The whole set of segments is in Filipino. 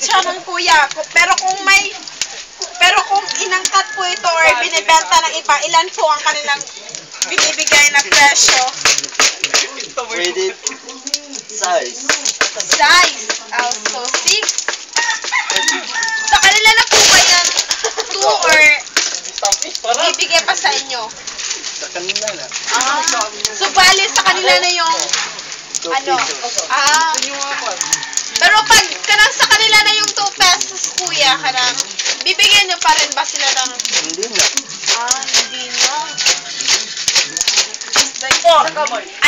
chicha ng kuya. Pero kung inangkat po ito or binibenta ng iba, ilan po ang kanilang binibigay na presyo? Rated size. Size. Also, 6. Sa kanila na po ba yan 2 or ibigay pa sa inyo? Sa kanila na. So, bali sa kanila na yung ano? Pero pag kanang sa kanila na yung 2 pesos, kuya, kanang bibigyan nyo pa rin ba sila ng... Hindi na. Hindi na. Po,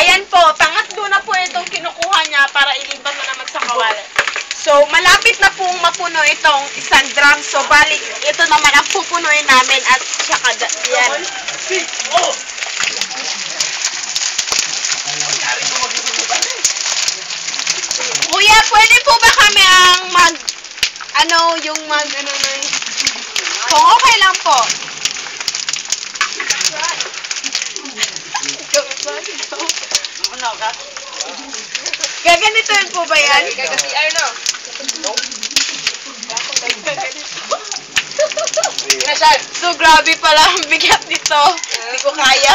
ayan po, pangatlo na po itong kinukuha niya para ilipat na naman sa kawali. So, malapit na pong mapuno itong 1 drum. So, balik, ito naman ang pupunuin namin at saka yan. Kuya, pwede po ba kami ang kung okay lang po. Gaganitoin po ba yan? So, grabe pala ang bigat nito. Hindi ko kaya.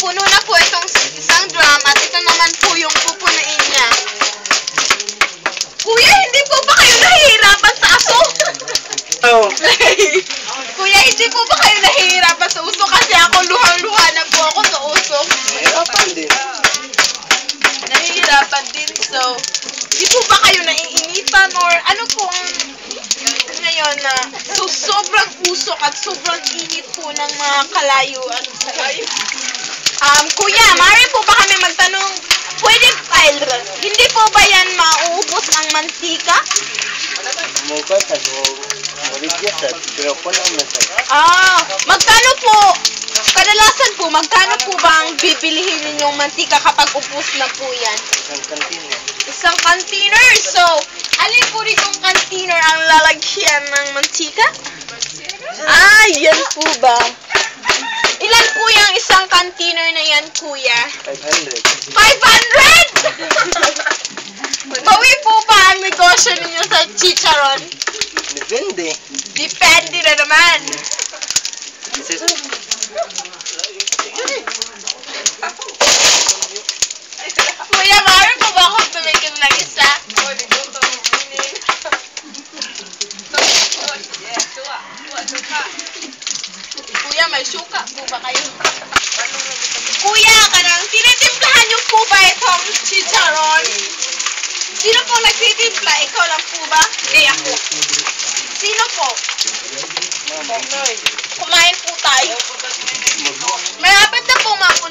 Puno na po itong 1 drum at ito naman po yung pupunuin niya. Kuya, hindi po ba kayo nahihirapan sa aso? Oh. Kuya, hindi po ba kayo nahihirapan sa uso? Kasi ako luhang-luha na po ako sa uso. Mahirapan din. Nahihirapan din. So, hindi po ba kayo naiinitan or ano po ang ngayon na sobrang usok at sobrang init po ng mga kalayuan. Kuya, maaari po ba kami magtanong, hindi po ba yan mauubos ang mantika? Mugasan o maligyasan. Pero po naman sa... Magkano po, kadalasan po, magkano po ba ang bibilihin ninyong mantika kapag ubos na po yan? Isang kantina. Isang container. So, alin po ritong container ang lalagyan ng mantika? Yan po ba? Ilan po yung isang container na yan, kuya? 500. 500? Bawi po ba ang negosyo ninyo sa chicharon? Depende. Depende na naman. Kuya, maaari po ba akong tumigil ng isa? Kuya, may suka po ba kayo? Kuya, tinitimplahan niyo po ba itong chicharon? Sino po nagtitimpla? Ikaw lang po ba? Hindi ako. Sino po? Kumain po tayo. Malapit na po mapuno